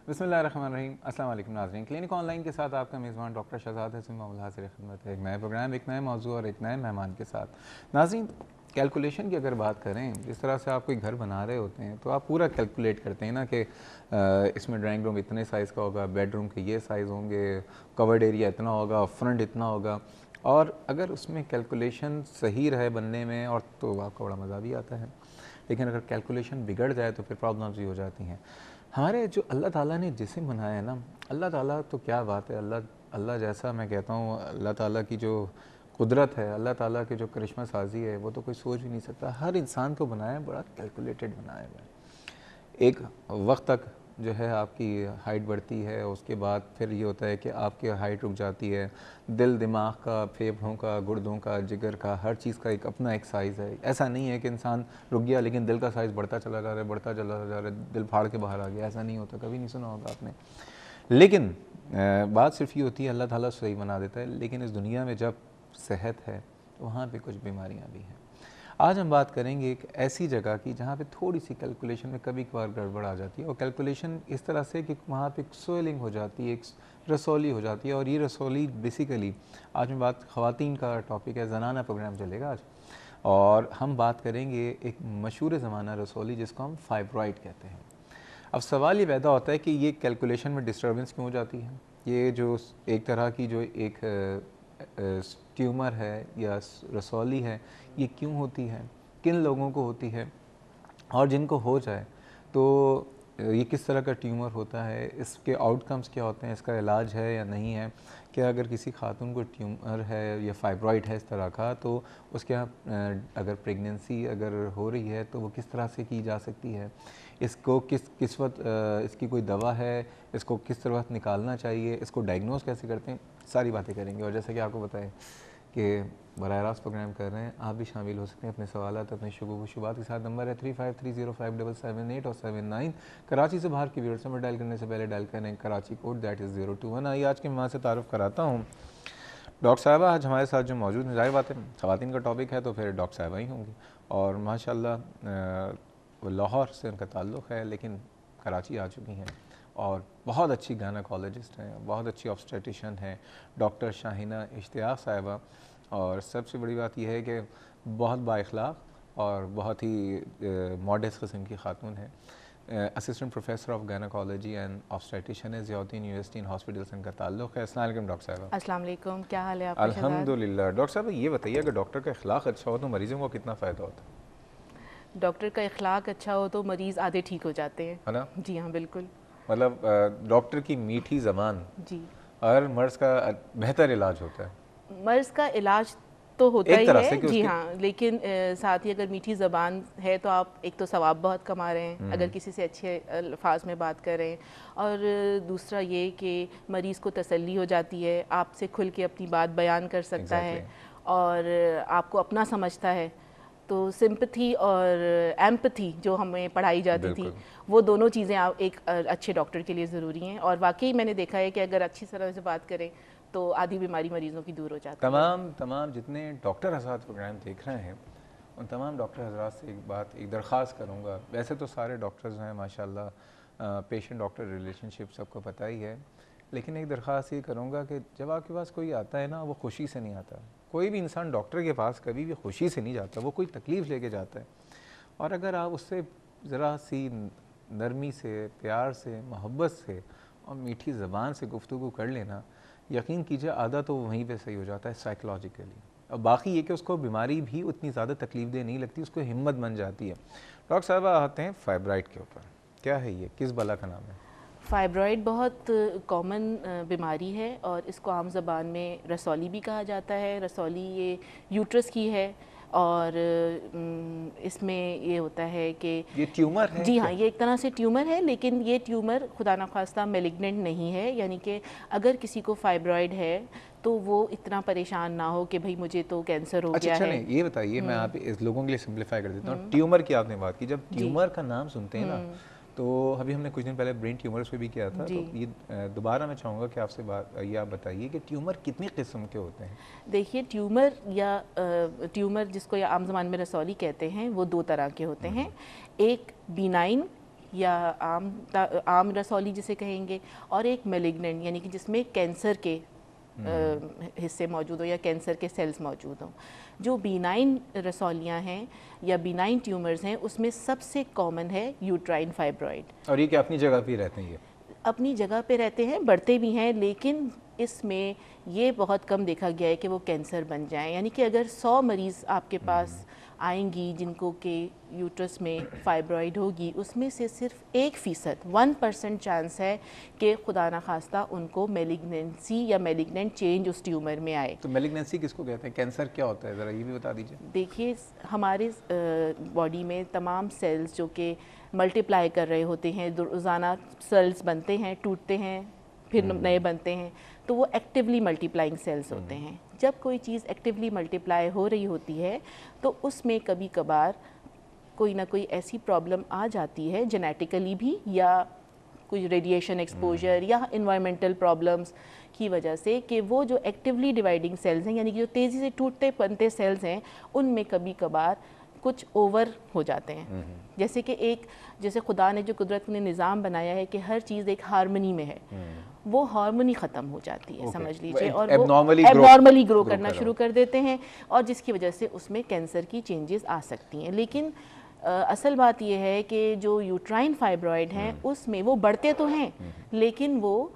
बिस्मिल्लाहिर्रहमानिर्रहीम। अस्सलाम वालेकुम नाज़रीन, क्लिनिक ऑनलाइन के साथ आपका मेज़बान डॉक्टर शहजाद हसन मामूल हाज़िर खिदमत है। एक नए प्रोग्राम, एक नए मौजू और एक नए मेहमान के साथ। नाज़रीन, कैलकुलेशन की अगर बात करें, जिस तरह से आप कोई घर बना रहे होते हैं तो आप पूरा कैलकुलेट करते हैं ना कि इसमें ड्राइंग रूम इतने साइज़ का होगा, बेडरूम के ये साइज़ होंगे, कवर्ड एरिया इतना होगा, फ्रंट इतना होगा। और अगर उसमें कैलकुलेशन सही रहे बनने में और तो आपका बड़ा मज़ा भी आता है, लेकिन अगर कैलकुलेशन बिगड़ जाए तो फिर प्रॉब्लम्स भी हो जाती हैं। हमारे जो अल्लाह ताला ने जिस्म बनाया है ना, अल्लाह ताला तो क्या बात है, अल्लाह जैसा मैं कहता हूँ, अल्लाह ताला की जो कुदरत है, अल्लाह ताला की जो करिश्मा साजी है, वो तो कोई सोच भी नहीं सकता। हर इंसान को बनाया बड़ा कैलकुलेटेड बनाया हुआ है। एक वक्त तक जो है आपकी हाइट बढ़ती है, उसके बाद फिर ये होता है कि आपकी हाइट रुक जाती है। दिल, दिमाग का, फेफड़ों का, गुर्दों का, जिगर का, हर चीज़ का एक अपना एक साइज़ है। ऐसा नहीं है कि इंसान रुक गया लेकिन दिल का साइज़ बढ़ता चला जा रहा है, बढ़ता चला जा रहा है, दिल फाड़ के बाहर आ गया। ऐसा नहीं होता, कभी नहीं सुना होगा आपने। लेकिन बात सिर्फ ये होती है, अल्लाह ताला सही बना देता है। लेकिन इस दुनिया में जब सेहत है तो वहाँ पे कुछ बीमारियाँ भी हैं। आज हम बात करेंगे एक ऐसी जगह की जहाँ पे थोड़ी सी कैलकुलेशन में कभी कभार गड़बड़ आ जाती है, और कैलकुलेशन इस तरह से कि वहाँ पे एक स्वेलिंग हो जाती है, एक रसौली हो जाती है। और ये रसौली बेसिकली, आज मैं बात ख़वातीन का टॉपिक है, ज़नाना प्रोग्राम चलेगा आज, और हम बात करेंगे एक मशहूर ज़माना रसौली जिसको हम फाइब्रॉइड कहते हैं। अब सवाल ये पैदा होता है कि ये कैलकुलेशन में डिस्टर्बेंस क्यों हो जाती है। ये जो एक तरह की जो एक ट्यूमर है या रसौली है, ये क्यों होती है, किन लोगों को होती है, और जिनको हो जाए तो ये किस तरह का ट्यूमर होता है, इसके आउटकम्स क्या होते हैं, इसका इलाज है या नहीं है। क्या अगर किसी खातून को ट्यूमर है या फाइब्रॉइड है इस तरह का, तो उसके अगर प्रेगनेंसी अगर हो रही है तो वो किस तरह से की जा सकती है, इसको किस वक्त इसकी कोई दवा है, इसको किस तरह निकालना चाहिए, इसको डायग्नोज कैसे करते हैं, सारी बातें करेंगे। और जैसा कि आपको बताएं कि बराह रास्त प्रोग्राम कर रहे हैं, आप भी शामिल हो सकते हैं अपने सवालात, अपने शुबूत के साथ। नंबर है 35305778 और 79। कराची से बाहर की व्यूअर्स नंबर डायल करने से पहले डायल करें कराची कोड, दैट इज़ 021। आइए आज के मेहमान से तारुफ़ कराता हूँ। डॉक्टर साहिबा आज हमारे साथ जो मौजूद हैं, ज़ाहिर बात है ख़वातीन का टॉपिक है तो फिर डॉक्टर साहिबा ही होंगी। और माशाल्लाह वो लाहौर से उनका ताल्लुक़ है लेकिन कराची आ चुकी हैं, और बहुत अच्छी गायनेकोलॉजिस्ट हैं, बहुत अच्छी ऑब्स्टेट्रिशियन हैं, डॉक्टर शाहिना इश्तियाक साहिबा। और सबसे बड़ी बात यह है कि बहुत बाइखलाक और बहुत ही मॉडेस्ट किस्म की खातून है। Assistant professor of gynaecology and obstetrician है, ज़ियाउद्दीन यूनिवर्सिटी इन हॉस्पिटल से इनका ताल्लुक़ है। अस्सलाम वालेकुम डॉक्टर साहिबा। अस्सलाम वालेकुम, क्या हाल है आपका? अल्हम्दुलिल्लाह। डॉक्टर साहब ये बताइए, अगर डॉक्टर का अखलाक अच्छा हो तो मरीज़ों को कितना फ़ायदा होता है? डॉक्टर का इखलाक अच्छा हो तो मरीज़ आधे ठीक हो जाते हैं, है ना? जी हाँ बिल्कुल। मतलब डॉक्टर की मीठी ज़बान जी, हर मर्ज़ का बेहतर इलाज होता है मर्ज़ का इलाज तो होता एक ही तरह से है, कि जी उसके। हाँ, लेकिन साथ ही अगर मीठी ज़बान है तो आप एक तो सवाब बहुत कमा रहे हैं अगर किसी से अच्छे अल्फाज में बात करें, और दूसरा ये कि मरीज़ को तसल्ली हो जाती है, आपसे खुल के अपनी बात बयान कर सकता है और आपको अपना समझता है। तो सिंपथी और एम्पथी जो हमें पढ़ाई जाती थी, वो दोनों चीज़ें आप एक अच्छे डॉक्टर के लिए ज़रूरी हैं। और वाकई मैंने देखा है कि अगर अच्छी तरह से बात करें तो आधी बीमारी मरीज़ों की दूर हो जाती है। तमाम जितने डॉक्टर हज़रात प्रोग्राम देख रहे हैं, उन तमाम डॉक्टर हज़रात से एक दरख्वास्त करूँगा। वैसे तो सारे डॉक्टर्स हैं माशाल्लाह, पेशेंट डॉक्टर रिलेशनशिप सबको पता ही है, लेकिन एक दरख्वास्त ये करूँगा कि जब आपके पास कोई आता है ना, वो खुशी से नहीं आता। कोई भी इंसान डॉक्टर के पास कभी भी खुशी से नहीं जाता, वो कोई तकलीफ़ लेके जाता है। और अगर आप उससे ज़रा सी नरमी से, प्यार से, मोहब्बत से और मीठी ज़बान से गुफ्तगू कर लेना, यकीन कीजिए आधा तो वहीं पे सही हो जाता है साइकोलॉजिकली। और बाकी ये कि उसको बीमारी भी उतनी ज़्यादा तकलीफ दे नहीं लगती, उसको हिम्मत बन जाती है। डॉक्टर साहब आते हैं फाइब्राइड के ऊपर, क्या है ये, किस बला का नाम है? फाइब्रॉइड बहुत कॉमन बीमारी है और इसको आम ज़बान में रसौली भी कहा जाता है। रसौली ये यूट्रस की है और इसमें ये होता है कि ये ट्यूमर है, जी हाँ, ये एक तरह से ट्यूमर है, लेकिन ये ट्यूमर खुदा न खास्ता मेलिग्नेंट नहीं है। यानी कि अगर किसी को फाइब्रॉइड है तो वो इतना परेशान ना हो कि भाई मुझे तो कैंसर हो गया है। नहीं, ये बताइए, मैं आप इस लोगों के लिए सिंप्लीफाई कर देता हूँ। ट्यूमर की आपने बात की, जब जी ट्यूमर का नाम सुनते हैं ना, तो अभी हमने कुछ दिन पहले ब्रेन ट्यूमर्स पे भी किया था, तो ये दोबारा मैं चाहूँगा कि आपसे ये आप बताइए कि ट्यूमर कितनी किस्म के होते हैं? देखिए, ट्यूमर जिसको या आम ज़बान में रसौली कहते हैं, वो दो तरह के होते हैं। एक बिनाइन یا عام رسولی جسے کہیں گے، اور ایک میلیگننٹ یعنی کہ جس میں کینسر کے حصے موجود ہوں یا کینسر کے سیلز موجود ہوں. جو بینائن رسولیاں ہیں یا بینائن ٹیومرز ہیں اس میں سب سے کامن ہے یوٹرائن فائبرائڈ. اور یہ کہ اپنی جگہ پہ رہتے ہیں، یہ اپنی جگہ پہ رہتے ہیں، بڑھتے بھی ہیں، لیکن اس میں یہ بہت کم دیکھا گیا ہے کہ وہ کینسر بن جائیں. یعنی کہ اگر 100 مریض آپ کے پاس آئیں گی جن کو کہ یوٹرس میں فائبرائڈ ہوگی، اس میں سے صرف 1% 1% چانس ہے کہ خدا نخواستہ ان کو میلیگننسی یا میلیگننٹ چینج اس ٹیومر میں آئے. تو میلیگننسی کس کو کہتے ہیں؟ کینسر کیا ہوتا ہے، ذرا یہ بھی بتا دیجیے. دیکھیے ہمارے باڈی میں تمام سیلز جو کہ ملٹیپلائی کر رہے ہوتے ہیں، روزانہ سیلز بنتے ہیں، ٹوٹتے ہیں، پھر نئے بنتے ہیں، تو وہ ایکٹیولی ملٹیپلائنگ سیلز ہوتے ہیں. جب کوئی چیز ایکٹیولی ملٹیپلائی ہو رہی ہوتی ہے تو اس میں کبھی کبھار کوئی نہ کوئی ایسی پرابلم آ جاتی ہے جینیٹیکلی بھی، یا کوئی ریڈیشن ایکسپوجر یا انوائرمنٹل پرابلمس کی وجہ سے، کہ وہ جو ایکٹیولی ڈیوائڈنگ سیلز ہیں یعنی کہ جو تیزی سے ٹوٹتے بنتے سیلز ہیں ان میں کبھی کبھار کچھ اوور ہو جاتے ہیں. جیسے کہ جیسے خدا نے جو قدرت نے نظام بنایا ہے کہ ہر چیز ایک ہارمنی میں ہے، وہ ہارمونی ختم ہو جاتی ہے سمجھ لیجئے، اور وہ ایبنارملی گرو کرنا شروع کر دیتے ہیں، اور جس کی وجہ سے اس میں کینسر کی چینجز آ سکتی ہیں. لیکن اصل بات یہ ہے کہ جو یوٹرائن فائبرائڈ ہیں اس میں وہ بڑھتے تو ہیں لیکن وہ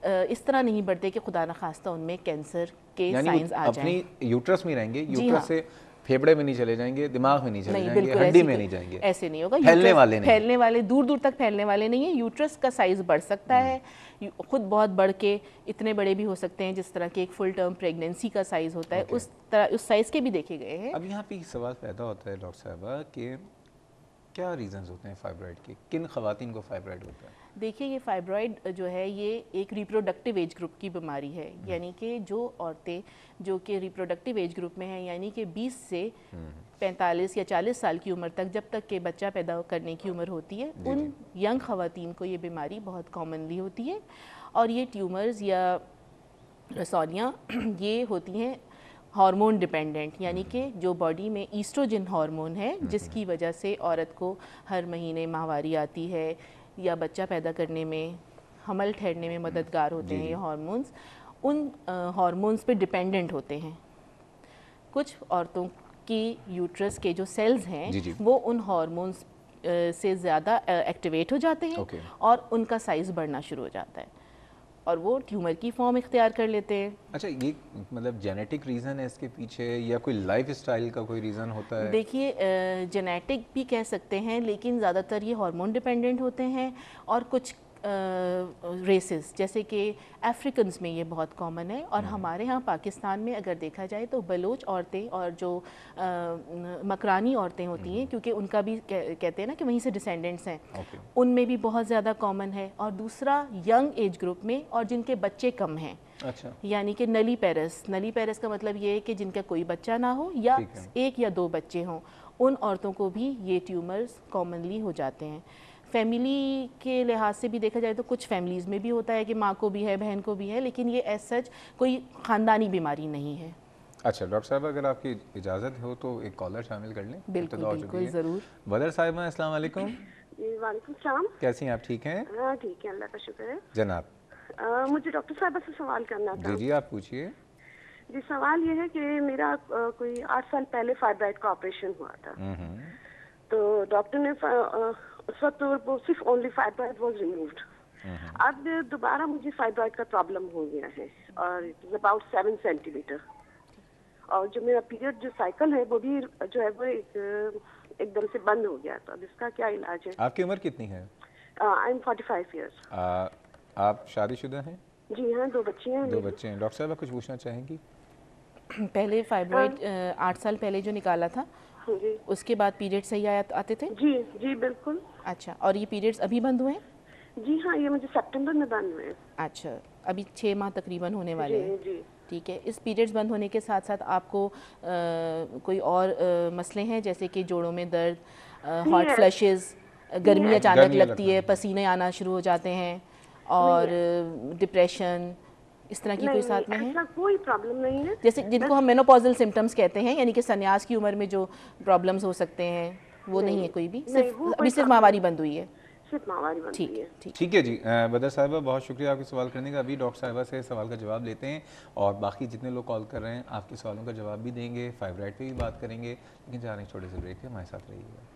اس طرح نہیں بڑھتے کہ خدا نخواستہ ان میں کینسر کے سائنز آ جائیں. اپنی یوٹرس میں رہیں گے، یوٹرس سے پھیپڑے میں نہیں چلے جائیں گے، دماغ میں نہیں چلے جائیں گے، ہڈی میں نہیں جائیں گے، ایسے نہیں ہوگا. پھیلنے والے دور دور تک پھیلنے والے نہیں ہیں. یوٹرس کا سائز بڑھ سکتا ہے، خود بہت بڑھ کے اتنے بڑے بھی ہو سکتے ہیں جس طرح کہ ایک فل ٹرم پریگننسی کا سائز ہوتا ہے، اس طرح اس سائز کے بھی دیکھے گئے ہیں. اب یہاں پہ سوال پیدا ہوتا ہے ڈاکٹر صاحبہ کہ کیا ریزنز ہوتے ہیں فائبرائڈ کے، کن خواتین کو فائبرائڈ ہوتا ہے؟ دیکھیے یہ فائبرائڈ جو ہے یہ ایک ریپروڈکٹیو ایج گروپ کی بیماری ہے. یعنی کہ جو عورتیں جو کہ ریپروڈکٹیو ایج گروپ میں ہیں، یعنی کہ 20 سے 45 یا 40 سال کی عمر تک، جب تک کہ بچہ پیدا کرنے کی عمر ہوتی ہے، ان ینگ خواتین کو یہ بیماری بہت کامنلی ہوتی ہے. اور یہ ٹیومرز یا رسولیاں یہ ہوتی ہیں ہارمون ڈیپینڈنٹ، یعنی کہ جو باڈی میں ایسٹروجن ہارمون ہے جس کی وجہ سے عورت کو ہر مہینے ماہواری آتی ہے یا بچہ پیدا کرنے میں، حمل ٹھہرنے میں مددگار ہوتے ہیں. یہ ہارمونز ان ہارمونز پہ ڈیپینڈنٹ ہوتے ہیں. کچھ عورتوں کی یوٹرس کے جو سیلز ہیں وہ ان ہارمونز سے زیادہ ایکٹیویٹ ہو جاتے ہیں اور ان کا سائز بڑھنا شروع ہو جاتا ہے اور وہ ٹیومر کی فارم اختیار کر لیتے ہیں. اچھا، یہ مطلب جینیٹک ریزن ہے اس کے پیچھے یا کوئی لائف اسٹائل کا کوئی ریزن ہوتا ہے؟ دیکھیے جینیٹک بھی کہہ سکتے ہیں لیکن زیادہ تر یہ ہارمون ڈیپینڈنٹ ہوتے ہیں. اور کچھ ریسز جیسے کہ افریکنز میں یہ بہت کامن ہے، اور ہمارے ہاں پاکستان میں اگر دیکھا جائے تو بلوچ عورتیں اور جو مکرانی عورتیں ہوتی ہیں، کیونکہ ان کا بھی کہتے ہیں نا کہ وہیں سے ڈسینڈنٹس ہیں، ان میں بھی بہت زیادہ کامن ہے. اور دوسرا ینگ ایج گروپ میں اور جن کے بچے کم ہیں. اچھا، یعنی کہ نلی پیرس کا مطلب یہ ہے کہ جن کا کوئی بچہ نہ ہو یا ایک یا دو بچے ہوں، ان عورتوں کو بھی یہ ٹیومرز کامنلی ہو جاتے ہیں. فیملی کے لحاظ سے بھی دیکھا جائے تو کچھ فیملیز میں بھی ہوتا ہے کہ ماں کو بھی ہے، بہن کو بھی ہے، لیکن یہ ایز سچ کوئی خاندانی بیماری نہیں ہے. اچھا ڈاکٹر صاحب، اگر آپ کی اجازت ہو تو ایک کالر شامل کر لیں. بالکل ضرور. بدر صاحبہ السلام علیکم. وعلیکم السلام. کیسی ہیں آپ؟ ٹھیک ہیں؟ ہاں ٹھیک ہے، اللہ کا شکر ہے. جناب مجھے ڈاکٹر صاحبہ سے سوال کرنا تھا. جی آپ پوچھیے. جی سوال یہ ہے کہ میرا کوئی 8 سال پہلے فائبرائڈ کا آپریشن ہوا تھا، تو ڈاکٹر نے اس وقت وہ صرف اونلی فائبرائڈ واز ریمووڈ. اب دوبارہ مجھے فائبرائڈ کا پرابلم ہو گیا ہے اور it is about 7 centimetre. اور جو میرا پیریڈ جو سائیکل ہے وہ بھی جو ہے وہ ایک دم سے بند ہو گیا. تو اب اس کا کیا علاج ہے؟ آپ کی عمر کتنی ہے؟ I am 45 years. آپ شادی شدہ ہیں؟ جی ہاں، 2 بچے ہیں. 2 بچے ہیں. ڈاکٹر صاحب کچھ پوچھنا چاہیں گی؟ پہلے فائبرائڈ 8 سال پہلے جو نکالا تھا جی اس کے بعد پیریڈ صحیح آتے تھے؟ جی جی بالکل. اچھا، اور یہ پیریڈز ابھی بند ہوئے ہیں؟ جی ہاں، یہ مجھے سپٹمبر میں بند ہوئے ہیں. اچھا، ابھی 6 ماہ تقریباً ہونے والے ہیں. جی ٹھیک ہے. اس پیریڈز بند ہونے کے ساتھ ساتھ آپ کو کوئی اور مسئلے ہیں جیسے کہ جوڑوں میں درد، ہاٹ فلشز، گرمی اچانک لگتی ہے، پسینے آنا شروع ہو جاتے ہیں، اور ڈپریشن، اس طرح کی کوئی ساتھ میں ہے؟ ایسا کوئی پرابلم نہیں ہے. جیسے جن کو ہم مینوپازل سمٹمز کہتے ہیں، یعنی کہ سنیاس کی عمر میں جو پرابلمز ہو سکتے ہیں، وہ نہیں ہے کوئی بھی؟ ابھی صرف ماہواری بند ہوئی ہے؟ सिर्फ माहवारी बनती है। ठीक है जी। बदर साहिबा, बहुत शुक्रिया आपके सवाल करने का। अभी डॉक्टर साहिबा से सवाल का जवाब लेते हैं और बाकी जितने लोग कॉल कर रहे हैं आपके सवालों का जवाब भी देंगे, फाइब्राइड पे भी बात करेंगे, लेकिन जा रहे हैं छोटे से ब्रेक पे, हमारे साथ रहिएगा।